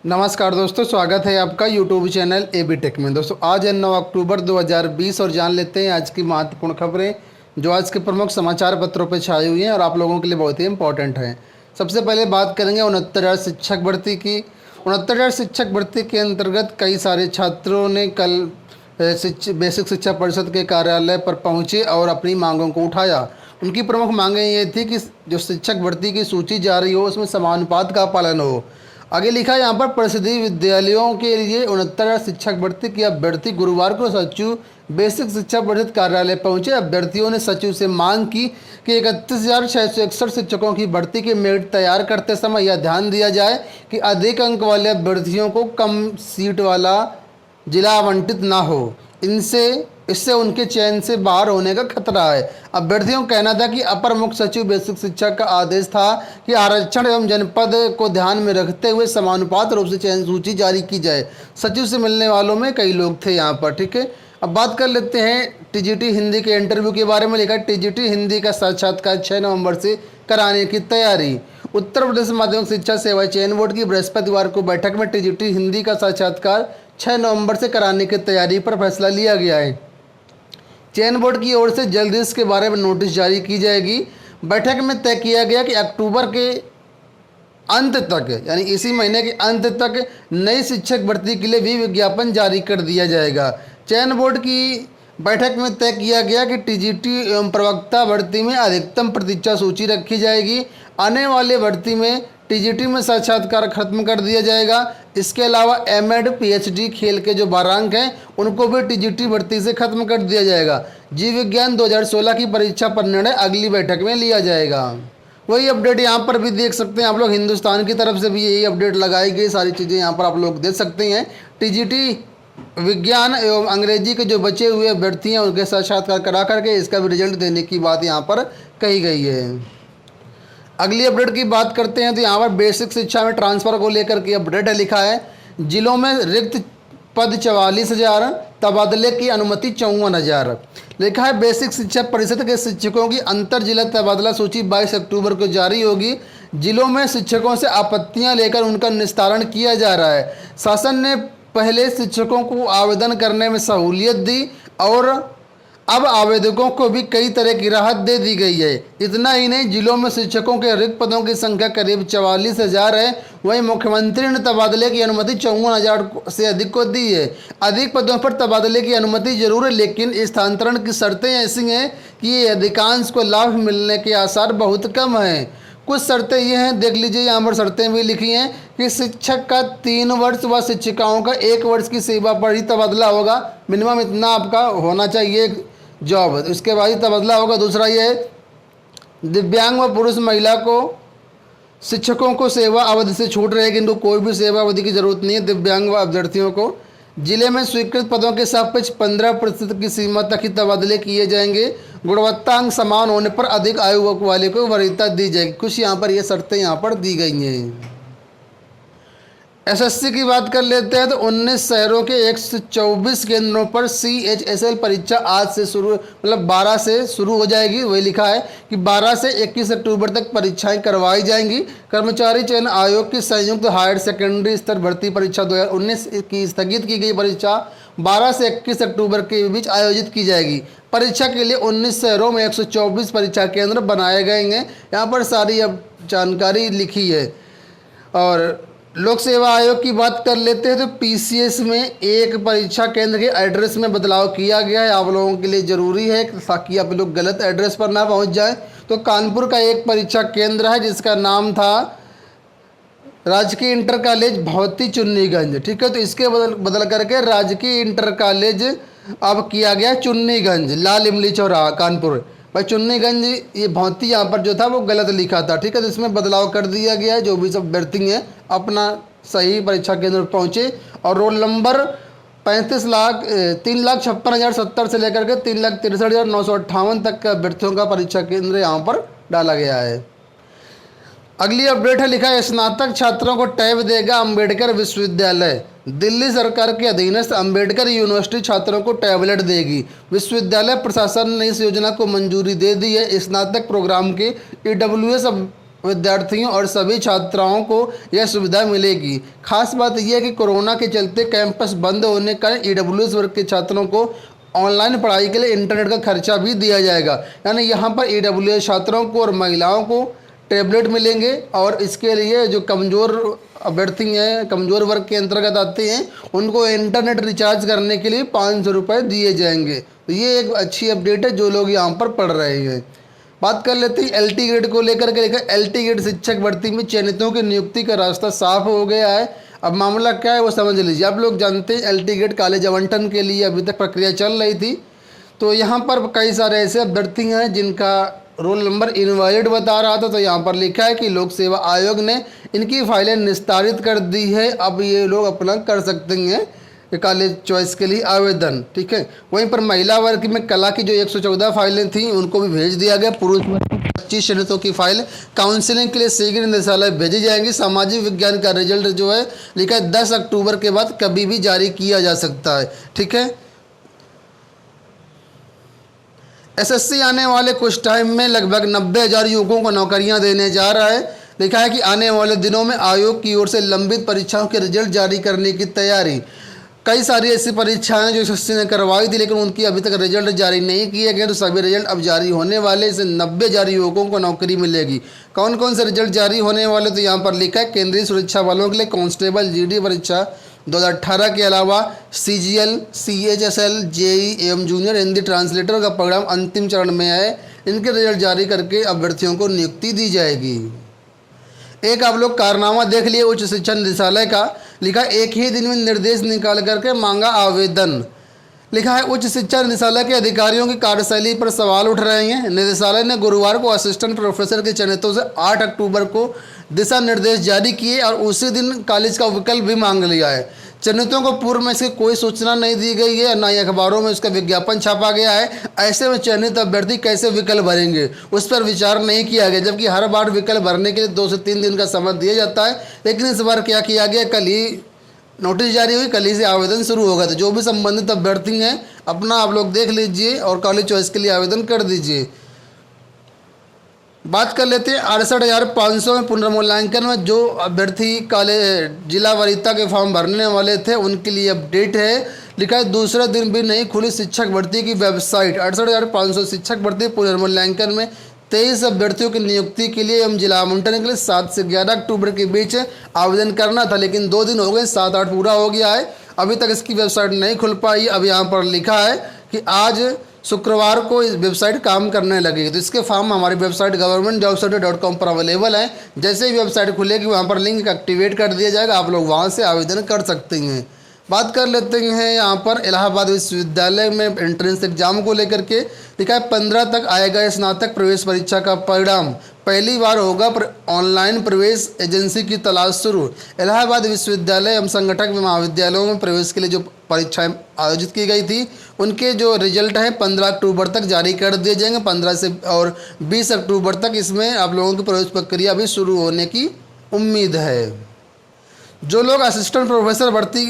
नमस्कार दोस्तों, स्वागत है आपका यूट्यूब चैनल एबी टेक में। दोस्तों आज है 9 अक्टूबर 2020 और जान लेते हैं आज की महत्वपूर्ण खबरें जो आज के प्रमुख समाचार पत्रों पर छाई हुई हैं और आप लोगों के लिए बहुत ही इंपॉर्टेंट हैं। सबसे पहले बात करेंगे 69,000 शिक्षक भर्ती की। 69,000 शिक्षक भर्ती के अंतर्गत कई सारे छात्रों ने कल बेसिक शिक्षा परिषद के कार्यालय पर पहुंचे और अपनी मांगों को उठाया। उनकी प्रमुख मांगें ये थी कि जो शिक्षक भर्ती की सूची जारी हो उसमें समानुपात का पालन हो। आगे लिखा है यहाँ पर, परिषदीय विद्यालयों के लिए 69,000 शिक्षक भर्ती की अभ्यर्थी गुरुवार को सचिव बेसिक शिक्षा परिषद कार्यालय पहुंचे। अभ्यर्थियों ने सचिव से मांग की कि 31,661 शिक्षकों की भर्ती के मेरिट तैयार करते समय यह ध्यान दिया जाए कि अधिक अंक वाले अभ्यर्थियों को कम सीट वाला जिला आवंटित ना हो। इससे उनके चयन से बाहर होने का खतरा है। अभ्यर्थियों का कहना था कि अपर मुख्य सचिव बेसिक शिक्षा का आदेश था कि आरक्षण एवं जनपद को ध्यान में रखते हुए समानुपात रूप से चयन सूची जारी की जाए। सचिव से मिलने वालों में कई लोग थे यहाँ पर। ठीक है, अब बात कर लेते हैं टीजीटी हिंदी के इंटरव्यू के बारे में। लिखा, टीजीटी हिंदी का साक्षात्कार 6 नवंबर से कराने की तैयारी। उत्तर प्रदेश माध्यमिक शिक्षा सेवा चयन बोर्ड की बृहस्पतिवार को बैठक में टीजीटी हिंदी का साक्षात्कार 6 नवंबर से कराने की तैयारी पर फैसला लिया गया है। चयन बोर्ड की ओर से जल्द ही इसके बारे में नोटिस जारी की जाएगी। बैठक में तय किया गया कि अक्टूबर के अंत तक, यानी इसी महीने के अंत तक नई शिक्षक भर्ती के लिए भी विज्ञापन जारी कर दिया जाएगा। चयन बोर्ड की बैठक में तय किया गया कि टीजीटी एवं प्रवक्ता भर्ती में अधिकतम प्रतीक्षा सूची रखी जाएगी। आने वाले भर्ती में टीजीटी में साक्षात्कार खत्म कर दिया जाएगा। इसके अलावा एमएड पीएचडी खेल के जो 12 अंक हैं उनको भी टीजीटी भर्ती से खत्म कर दिया जाएगा। जीव विज्ञान 2016 की परीक्षा पर निर्णय अगली बैठक में लिया जाएगा। वही अपडेट यहाँ पर भी देख सकते हैं आप लोग, हिंदुस्तान की तरफ से भी यही अपडेट लगाई गई। सारी चीज़ें यहाँ पर आप लोग देख सकते हैं। टीजीटी विज्ञान एवं अंग्रेजी के जो बचे हुए अभ्यर्थी हैं उनके साक्षात्कार करा करके इसका भी रिजल्ट देने की बात यहाँ पर कही गई है। अगली अपडेट की बात करते हैं तो यहाँ पर बेसिक शिक्षा में ट्रांसफ़र को लेकर के अपडेट है। लिखा है, जिलों में रिक्त पद 44,000, तबादले की अनुमति 54,000। लिखा है, बेसिक शिक्षा परिषद के शिक्षकों की अंतर जिला तबादला सूची 22 अक्टूबर को जारी होगी। जिलों में शिक्षकों से आपत्तियां लेकर उनका निस्तारण किया जा रहा है। शासन ने पहले शिक्षकों को आवेदन करने में सहूलियत दी और अब आवेदकों को भी कई तरह की राहत दे दी गई है। इतना ही नहीं, जिलों में शिक्षकों के रिक्त पदों की संख्या करीब 44,000 है। वहीं मुख्यमंत्री ने तबादले की अनुमति 54,000 से अधिक को दी है। अधिक पदों पर तबादले की अनुमति जरूर है, लेकिन स्थानांतरण की शर्तें ऐसी हैं कि अधिकांश को लाभ मिलने के आसार बहुत कम हैं। कुछ शर्तें ये हैं, देख लीजिए, यहाँ पर शर्तें भी लिखी हैं कि शिक्षक का 3 वर्ष व शिक्षिकाओं का 1 वर्ष की सेवा पर ही तबादला होगा। मिनिमम इतना आपका होना चाहिए जॉब, उसके बाद ही तबादला होगा। दूसरा ये है, दिव्यांग व पुरुष महिला को शिक्षकों को सेवा अवधि से छूट रहेगी। इनको कोई भी सेवा अवधि की जरूरत नहीं है दिव्यांग व अभ्यर्थियों को। जिले में स्वीकृत पदों के सापेक्ष 15% की सीमा तक ही तबादले किए जाएंगे। गुणवत्ता अंक समान होने पर अधिक आयु वाले को वरीयता दी जाएगी। कुछ यहाँ पर ये शर्तें यहाँ पर दी गई हैं। एसएससी की बात कर लेते हैं तो 19 शहरों के 124 केंद्रों पर CHSL परीक्षा आज से शुरू, मतलब 12 से शुरू हो जाएगी। वही लिखा है कि 12 से 21 अक्टूबर तक परीक्षाएं करवाई जाएंगी। कर्मचारी चयन आयोग की संयुक्त हायर सेकेंडरी स्तर भर्ती परीक्षा 2019 की स्थगित की गई परीक्षा 12 से 21 अक्टूबर के बीच आयोजित की जाएगी। परीक्षा के लिए 19 शहरों में 124 परीक्षा केंद्र बनाए गए हैं। यहाँ पर सारी अब जानकारी लिखी है। और लोक सेवा आयोग की बात कर लेते हैं तो PCS में एक परीक्षा केंद्र के एड्रेस में बदलाव किया गया है। आप लोगों के लिए ज़रूरी है ताकि आप लोग गलत एड्रेस पर ना पहुंच जाएं। तो कानपुर का एक परीक्षा केंद्र है जिसका नाम था राजकीय इंटर कॉलेज भौती चुन्नीगंज। ठीक है, तो इसके बदल करके राजकीय इंटर कॉलेज अब किया गया चुन्नीगंज, लाल इमली चौराहा, कानपुर। भाई चुन्नीगंज ये भौती यहाँ पर जो था वो गलत लिखा था। ठीक है, तो इसमें बदलाव कर दिया गया है। जो भी सब अभ्यर्थी हैं अपना सही परीक्षा केंद्र पहुँचे। और रोल नंबर 3,56,070 से लेकर के 3,63,958 तक का अभ्यर्थियों का परीक्षा केंद्र यहाँ पर डाला गया है। अगली अपडेट है, लिखा है, स्नातक छात्रों को टैब देगा अंबेडकर विश्वविद्यालय। दिल्ली सरकार के अधीनस्थ अंबेडकर यूनिवर्सिटी छात्रों को टैबलेट देगी। विश्वविद्यालय प्रशासन ने इस योजना को मंजूरी दे दी है। स्नातक प्रोग्राम के EWS विद्यार्थियों और सभी छात्राओं को यह सुविधा मिलेगी। खास बात यह है कि कोरोना के चलते कैंपस बंद होने का ईडब्ल्यूएस वर्ग के छात्रों को ऑनलाइन पढ़ाई के लिए इंटरनेट का खर्चा भी दिया जाएगा। यानी यहाँ पर ईडब्ल्यूएस छात्रों को और महिलाओं को टैबलेट मिलेंगे और इसके लिए जो कमज़ोर अभ्यर्थी हैं, कमज़ोर वर्ग के अंतर्गत आते हैं, उनको इंटरनेट रिचार्ज करने के लिए 500 रुपये दिए जाएंगे। तो ये एक अच्छी अपडेट है जो लोग यहाँ पर पढ़ रहे हैं। बात कर लेते हैं एलटी ग्रेड को लेकर के। देखा एलटी ग्रेड शिक्षक भर्ती में चयनितों की नियुक्ति का रास्ता साफ हो गया है। अब मामला क्या है वो समझ लीजिए। आप लोग जानते हैं एलटी ग्रेड कॉलेज आवंटन के लिए अभी तक प्रक्रिया चल रही थी। तो यहाँ पर कई सारे ऐसे अभ्यर्थी हैं जिनका रोल नंबर इनवैलिड बता रहा था। तो यहाँ पर लिखा है कि लोक सेवा आयोग ने इनकी फाइलें निस्तारित कर दी है। अब ये लोग अपना कर सकते हैं कॉलेज चॉइस के लिए आवेदन। ठीक है, वहीं पर महिला वर्ग में कला की जो 114 फाइलें थी उनको भी भेज दिया गया। पुरुष वर्ग की 25 चयनितों की फाइल काउंसिलिंग के लिए शीघ्र निदेशालय भेजी जाएंगी। सामाजिक विज्ञान का रिजल्ट जो है लिखा है 10 अक्टूबर के बाद कभी भी जारी किया जा सकता है। ठीक है, एसएससी आने वाले कुछ टाइम में लगभग 90,000 युवकों को नौकरियां देने जा रहा है। लिखा है कि आने वाले दिनों में आयोग की ओर से लंबित परीक्षाओं के रिजल्ट जारी करने की तैयारी। कई सारी ऐसी परीक्षाएं जो एसएससी ने करवाई थी लेकिन उनकी अभी तक रिजल्ट जारी नहीं किए गए। तो सभी रिजल्ट अब जारी होने वाले। इससे 90,000 युवकों को नौकरी मिलेगी। कौन कौन से रिजल्ट जारी होने वाले तो यहाँ पर लिखा है केंद्रीय सुरक्षा बलों के लिए कांस्टेबल जीडी परीक्षा 2018 के अलावा सीजीएल, सीएचएसएल, जेई एवं जूनियर हिंदी ट्रांसलेटर का परिणाम अंतिम चरण में है। इनके रिजल्ट जारी करके अभ्यर्थियों को नियुक्ति दी जाएगी। एक आप लोग कारनामा देख लिए उच्च शिक्षा निदेशालय का। लिखा एक ही दिन में निर्देश निकाल करके मांगा आवेदन। लिखा है उच्च शिक्षा निदेशालय के अधिकारियों की कार्यशैली पर सवाल उठ रहे हैं। निदेशालय ने गुरुवार को असिस्टेंट प्रोफेसर के चयनितों से 8 अक्टूबर को दिशा निर्देश जारी किए और उसी दिन कॉलेज का विकल्प भी मांग लिया है। चयनितों को पूर्व में इसकी कोई सूचना नहीं दी गई है, ना ही अखबारों में उसका विज्ञापन छापा गया है। ऐसे में चयनित अभ्यर्थी कैसे विकल्प भरेंगे उस पर विचार नहीं किया गया, जबकि हर बार विकल्प भरने के लिए 2 से 3 दिन का समय दिया जाता है। लेकिन इस बार क्या किया गया, कल ही नोटिस जारी हुई, कल ही से आवेदन शुरू होगा। तो जो भी संबंधित अभ्यर्थी हैं अपना आप लोग देख लीजिए और कॉलेज चॉइस के लिए आवेदन कर दीजिए। बात कर लेते हैं 68,500 में पुनर्मूल्यांकन में जो अभ्यर्थी कॉलेज जिला वरीयता के फॉर्म भरने वाले थे उनके लिए अपडेट है। लिखा है दूसरे दिन भी नहीं खुली शिक्षक भर्ती की वेबसाइट। 68,500 शिक्षक भर्ती पुनर्मूल्यांकन में 23 अभ्यर्थियों की नियुक्ति के लिए एवं जिला आवंटन के लिए 7 से 11 अक्टूबर के बीच आवेदन करना था, लेकिन 2 दिन हो गए, 7-8 पूरा हो गया है, अभी तक इसकी वेबसाइट नहीं खुल पाई। अब यहाँ पर लिखा है कि आज शुक्रवार को इस वेबसाइट काम करने लगेगी। तो इसके फॉर्म हमारी वेबसाइट governmentjobsurvey.com पर अवेलेबल है। जैसे ही वेबसाइट खुलेगी वहाँ पर लिंक एक्टिवेट कर दिया जाएगा, आप लोग वहाँ से आवेदन कर सकते हैं। बात कर लेते हैं यहाँ पर इलाहाबाद विश्वविद्यालय में एंट्रेंस एग्जाम को लेकर के। लिखा है 15 तक आएगा स्नातक प्रवेश परीक्षा का परिणाम। पहली बार होगा ऑनलाइन प्रवेश एजेंसी की तलाश शुरू। इलाहाबाद विश्वविद्यालय एवं संगठक महाविद्यालयों में प्रवेश के लिए जो परीक्षाएं आयोजित की गई थी उनके जो रिजल्ट हैं 15 अक्टूबर तक जारी कर दिए जाएंगे। 15 से और 20 अक्टूबर तक इसमें आप लोगों की प्रवेश प्रक्रिया भी शुरू होने की उम्मीद है। जो लोग असिस्टेंट प्रोफेसर भर्ती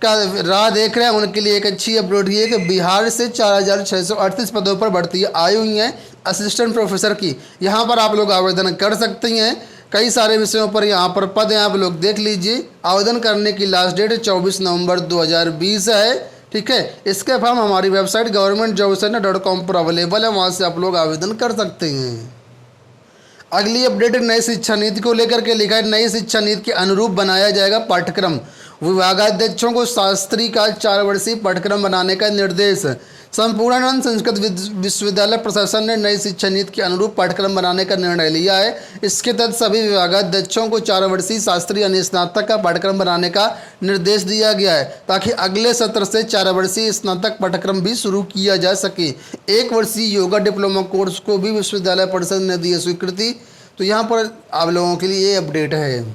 का राह देख रहे हैं उनके लिए एक अच्छी अपडेट ये है कि बिहार से 4,638 पदों पर भर्ती आई हुई हैं असिस्टेंट प्रोफेसर की। यहाँ पर आप लोग आवेदन कर सकते हैं। कई सारे विषयों पर यहाँ पर पद हैं, आप लोग देख लीजिए। आवेदन करने की लास्ट डेट 24 नवंबर 2020 है। ठीक है, इसके फॉर्म हमारी वेबसाइट governmentjobsurvey.com पर अवेलेबल है, वहाँ से आप लोग आवेदन कर सकते हैं। अगली अपडेट नई शिक्षा नीति को लेकर के। लिखा है नई शिक्षा नीति के अनुरूप बनाया जाएगा पाठ्यक्रम। विभागाध्यक्षों को शास्त्री का 4 वर्षीय पाठ्यक्रम बनाने का निर्देश। संपूर्णानंद संस्कृत विश्वविद्यालय प्रशासन ने नई शिक्षा नीति के अनुरूप पाठ्यक्रम बनाने का निर्णय लिया है। इसके तहत सभी विभागाध्यक्षों को 4 वर्षीय शास्त्री यानी स्नातक का पाठ्यक्रम बनाने का निर्देश दिया गया है, ताकि अगले सत्र से 4 वर्षीय स्नातक पाठ्यक्रम भी शुरू किया जा सके। 1 वर्षीय योगा डिप्लोमा कोर्स को भी विश्वविद्यालय परिषद ने दी है स्वीकृति। तो यहाँ पर आप लोगों के लिए ये अपडेट है।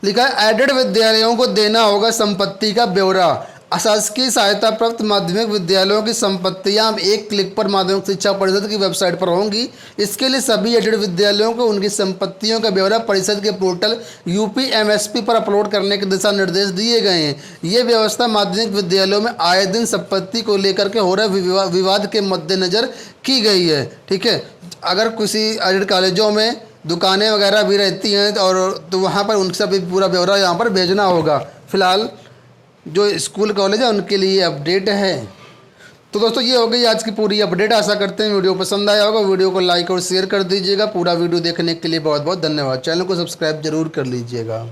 लिखा है एडेड विद्यालयों को देना होगा संपत्ति का ब्यौरा। अशासकीय सहायता प्राप्त माध्यमिक विद्यालयों की संपत्तियां एक क्लिक पर माध्यमिक शिक्षा परिषद की वेबसाइट पर होंगी। इसके लिए सभी एडेड विद्यालयों को उनकी संपत्तियों का ब्यौरा परिषद के पोर्टल UPMSP पर अपलोड करने के दिशा निर्देश दिए गए हैं। ये व्यवस्था माध्यमिक विद्यालयों में आए दिन संपत्ति को लेकर के हो रहे विवाद के मद्देनजर की गई है। ठीक है, अगर किसी एडेड कॉलेजों में दुकानें वगैरह भी रहती हैं, और तो वहाँ पर उनका भी पूरा ब्यौरा यहाँ पर भेजना होगा। फ़िलहाल जो स्कूल कॉलेज है उनके लिए अपडेट है। तो दोस्तों ये हो गई आज की पूरी अपडेट। आशा करते हैं वीडियो पसंद आया होगा। वीडियो को लाइक और शेयर कर दीजिएगा। पूरा वीडियो देखने के लिए बहुत बहुत धन्यवाद। चैनल को सब्सक्राइब जरूर कर लीजिएगा।